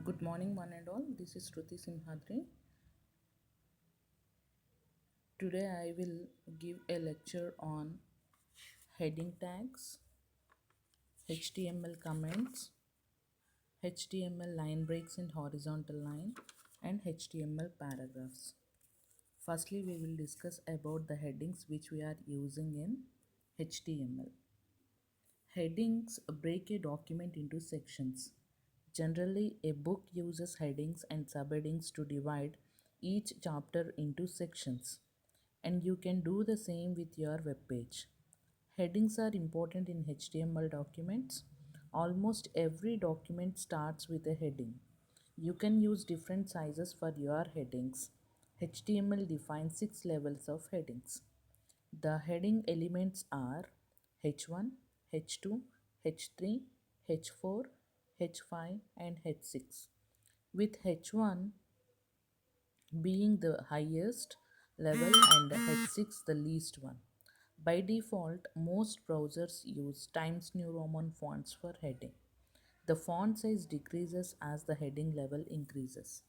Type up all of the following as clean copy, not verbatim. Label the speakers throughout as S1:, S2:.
S1: Good morning, one and all. This is Shruti Simhadri. Today, I will give a lecture on heading tags, HTML comments, HTML line breaks in horizontal line, and HTML paragraphs. Firstly, we will discuss about the headings which we are using in HTML. Headings break a document into sections. Generally, a book uses headings and subheadings to divide each chapter into sections, and you can do the same with your web page. Headings are important in HTML documents. Almost every document starts with a heading. You can use different sizes for your headings. HTML defines 6 levels of headings. The heading elements are H1, H2, H3, H4, H5, and H6, with H1 being the highest level and H6 the least one. By default, most browsers use Times New Roman fonts for heading. The font size decreases as the heading level increases.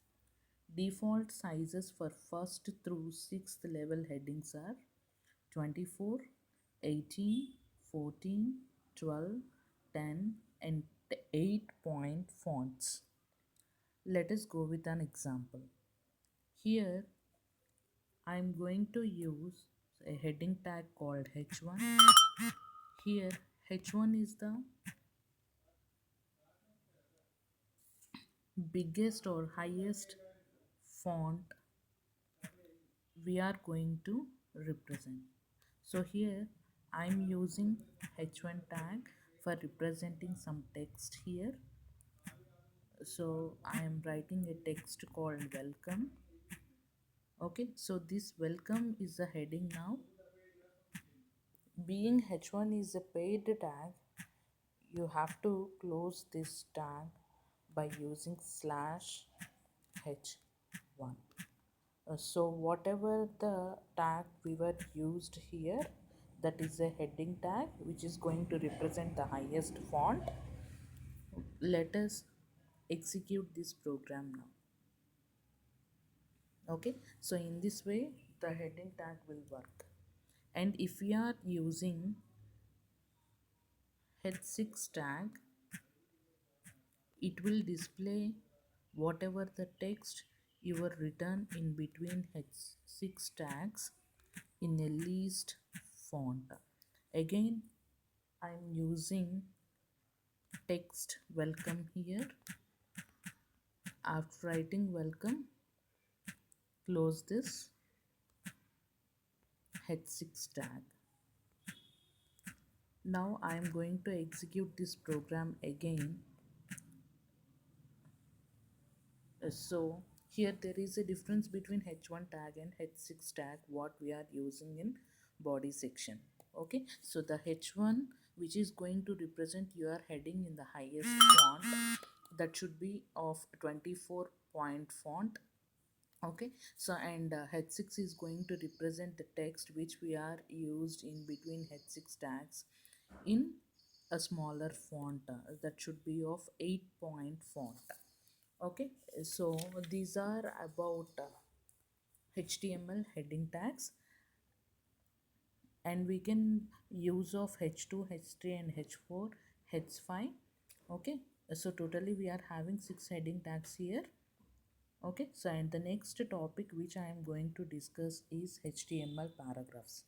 S1: Default sizes for first through sixth level headings are 24, 18, 14, 12, 10, and 8-point fonts. Let us go with an example. Here I am going to use a heading tag called H1. Here H1 is the biggest or highest font we are going to represent. So here I am using H1 tag for representing some text here. So I am writing a text called welcome. Okay, so this welcome is the heading now. Being H1 is a paid tag, you have to close this tag by using /H1. So whatever the tag we were used here, that is a heading tag which is going to represent the highest font. Let us execute this program now. Okay, so in this way the heading tag will work. And if we are using H6 tag, it will display whatever the text you were written in between H6 tags in a least font. Again, I'm using text welcome here. After writing welcome, close this H6 tag. Now I am going to execute this program again. So here there is a difference between H1 tag and H6 tag what we are using in body section. Okay, so the H1 which is going to represent your heading in the highest font, that should be of 24-point font. Okay, so and H6 is going to represent the text which we are used in between H6 tags in a smaller font, that should be of 8-point font. Okay, so these are about HTML heading tags, and we can use of H2, H3, and H4, H5. Okay, so totally we are having 6 heading tags here. Okay, so and the next topic which I am going to discuss is HTML paragraphs.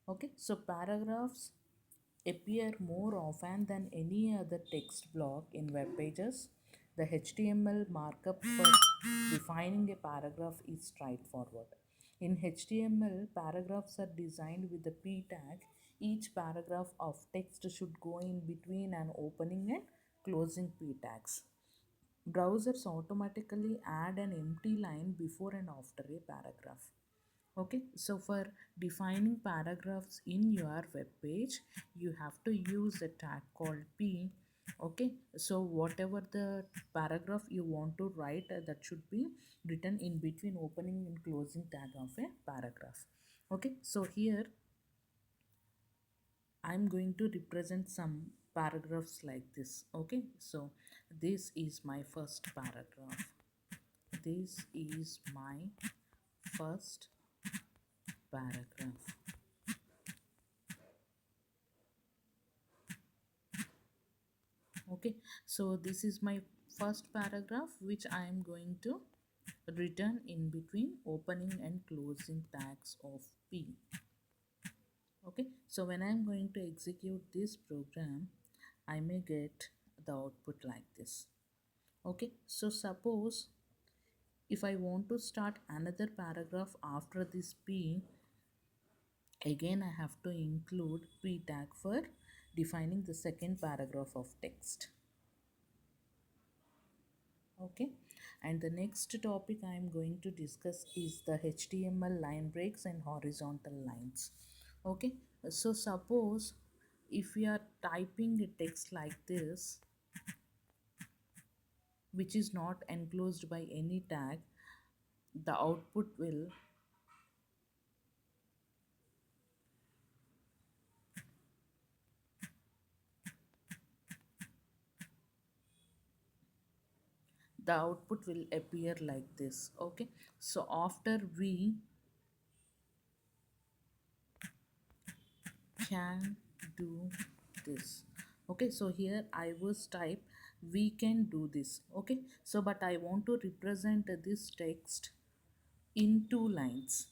S1: Okay, so paragraphs appear more often than any other text block in web pages. The HTML markup for defining a paragraph is straightforward. In HTML, paragraphs are designed with the p tag. Each paragraph of text should go in between an opening and closing p tags. Browsers automatically add an empty line before and after a paragraph. Okay, so for defining paragraphs in your web page, you have to use a tag called p. Okay, so whatever the paragraph you want to write, that should be written in between opening and closing tag of a paragraph. Okay, so here I'm going to represent some paragraphs like this. Okay, so this is my first paragraph. This is my first paragraph. Okay, so this is my first paragraph which I am going to return in between opening and closing tags of P. Okay, so when I am going to execute this program, I may get the output like this. Okay, so suppose if I want to start another paragraph after this P, again I have to include P tag for defining the second paragraph of text. Okay, and the next topic I am going to discuss is the HTML line breaks and horizontal lines. Okay, so suppose if we are typing a text like this which is not enclosed by any tag, the output will appear like this. Okay, so after we can do this. Okay, so here I was type we can do this. Okay, so but I want to represent this text in two lines.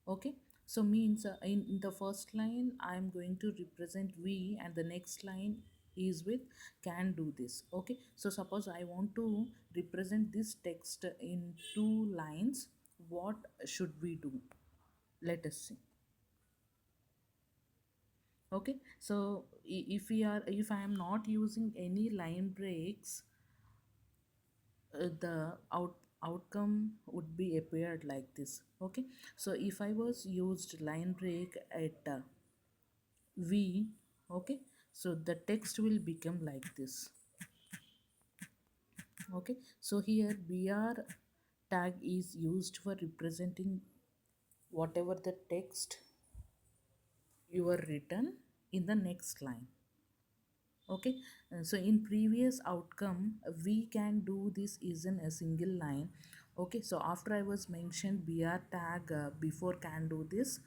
S1: Okay, so means in the first line I am going to represent we and the next line is with can do this. Okay, so suppose I want to represent this text in two lines, what should we do? Let us see. Okay, so if I am not using any line breaks, the outcome would be appeared like this. Okay, so if I was used line break at v, okay, so the text will become like this. Okay, so here br tag is used for representing whatever the text you are written in the next line. Okay, so in previous outcome we can do this is in a single line. Okay, so after I was mentioned br tag before can do this.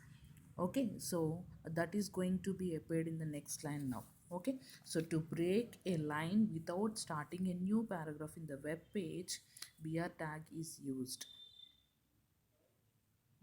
S1: Okay, so that is going to be appeared in the next line now. Okay, so to break a line without starting a new paragraph in the web page, br tag is used.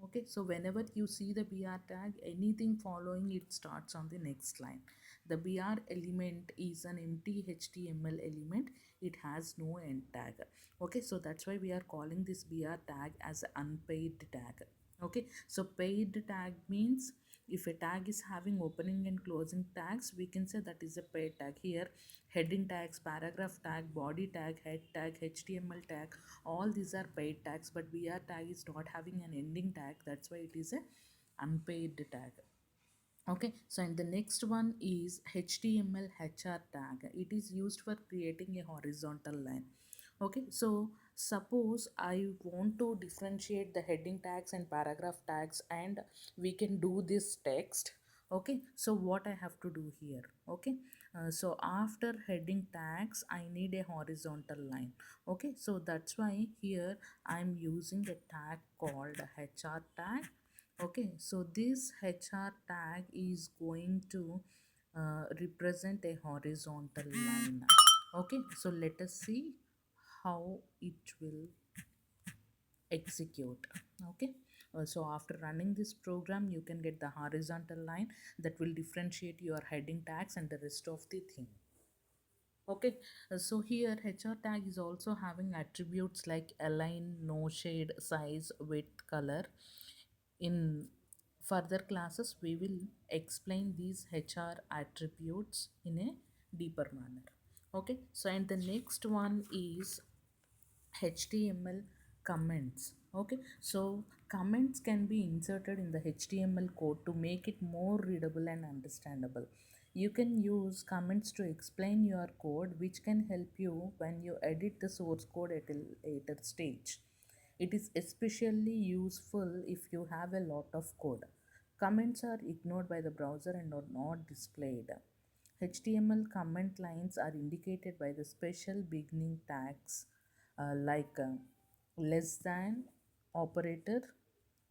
S1: Okay, so whenever you see the br tag, anything following it starts on the next line. The br element is an empty html element, it has no end tag. Okay, so that's why we are calling this br tag as an unpaid tag. Okay, so paid tag means if a tag is having opening and closing tags, we can say that is a paid tag. Here heading tags, paragraph tag, body tag, head tag, html tag, all these are paid tags, but br tag is not having an ending tag, that's why it is a unpaid tag. Okay, so and the next one is html hr tag. It is used for creating a horizontal line. Okay, so suppose I want to differentiate the heading tags and paragraph tags and we can do this text. Okay, so what I have to do here? Okay, so after heading tags I need a horizontal line. Okay, so that's why here I'm using a tag called hr tag. Okay, so this hr tag is going to represent a horizontal line. Okay, so let us see how it will execute. Okay, so after running this program you can get the horizontal line that will differentiate your heading tags and the rest of the thing. Okay, so here hr tag is also having attributes like align, no shade, size, width, color. In further classes we will explain these hr attributes in a deeper manner. Okay, so and the next one is html comments. Okay, so comments can be inserted in the html code to make it more readable and understandable. You can use comments to explain your code, which can help you when you edit the source code at a later stage. It is especially useful if you have a lot of code. Comments are ignored by the browser and are not displayed. HTML comment lines are indicated by the special beginning tags like less than operator,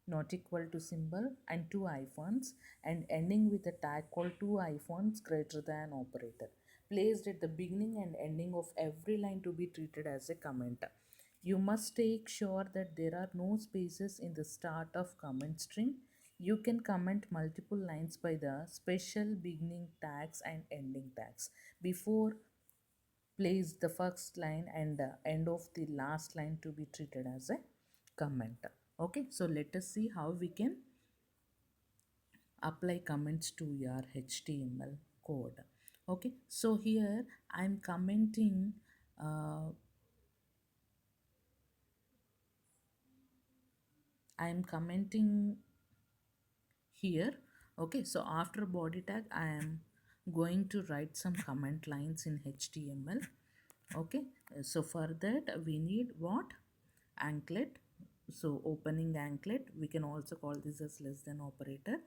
S1: not equal to symbol, and two hyphens, and ending with a tag called two hyphens greater than operator, placed at the beginning and ending of every line to be treated as a comment. You must take sure that there are no spaces in the start of comment string. You can comment multiple lines by the special beginning tags and ending tags. Before, place the first line and the end of the last line to be treated as a comment. Okay, so let us see how we can apply comments to your HTML code. Okay, so here I'm commenting uh, I'm commenting here. Okay, so after body tag I am going to write some comment lines in HTML. Okay, so for that we need what? Anklet. So opening anklet, we can also call this as less than operator.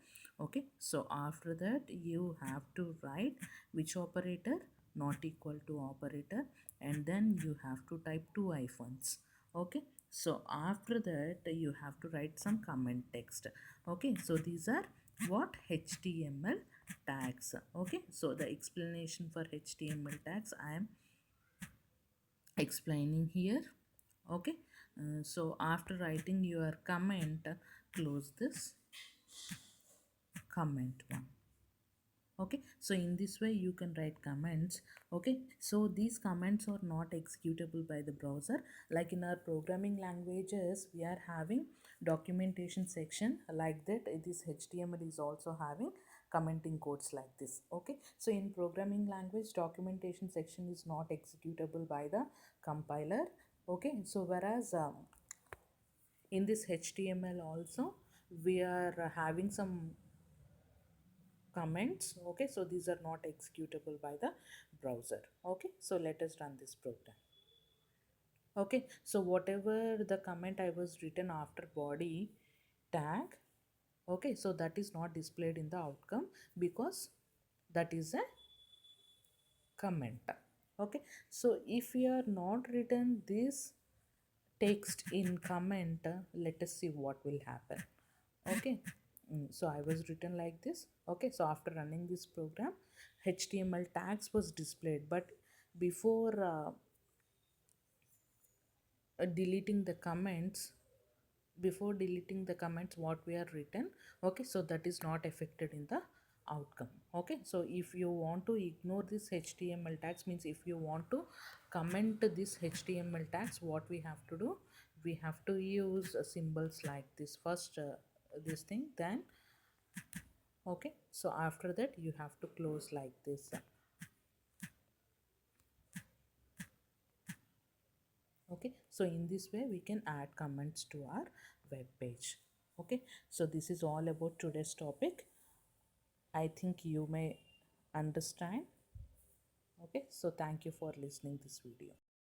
S1: Okay, so after that you have to write which operator? Not equal to operator, and then you have to type two hyphens. Okay, so after that you have to write some comment text. Okay, so these are what? HTML tags. Okay, so the explanation for HTML tags I am explaining here. Okay, so after writing your comment, close this comment one. Okay, so in this way you can write comments. Okay, so these comments are not executable by the browser. Like in our programming languages we are having documentation section like that. This HTML is also having commenting codes like this. Okay, so in programming language documentation section is not executable by the compiler. Okay, so whereas in this HTML also we are having some comments. Okay, so these are not executable by the browser. Okay, so let us run this program. Okay, so whatever the comment I was written after body tag, okay, so that is not displayed in the outcome because that is a comment. Okay, so if you are not written this text in comment, let us see what will happen. Okay, so I was written like this. Okay, so after running this program HTML tags was displayed, but before deleting the comments, before deleting the comments what we are written, okay, so that is not affected in the outcome. Okay, so if you want to ignore this HTML tags, means if you want to comment this HTML tags, what we have to do? We have to use symbols like this first, this thing, then okay, so after that you have to close like this. Okay, so in this way we can add comments to our web page. Okay, so this is all about today's topic. I think you may understand. Okay, so thank you for listening this video.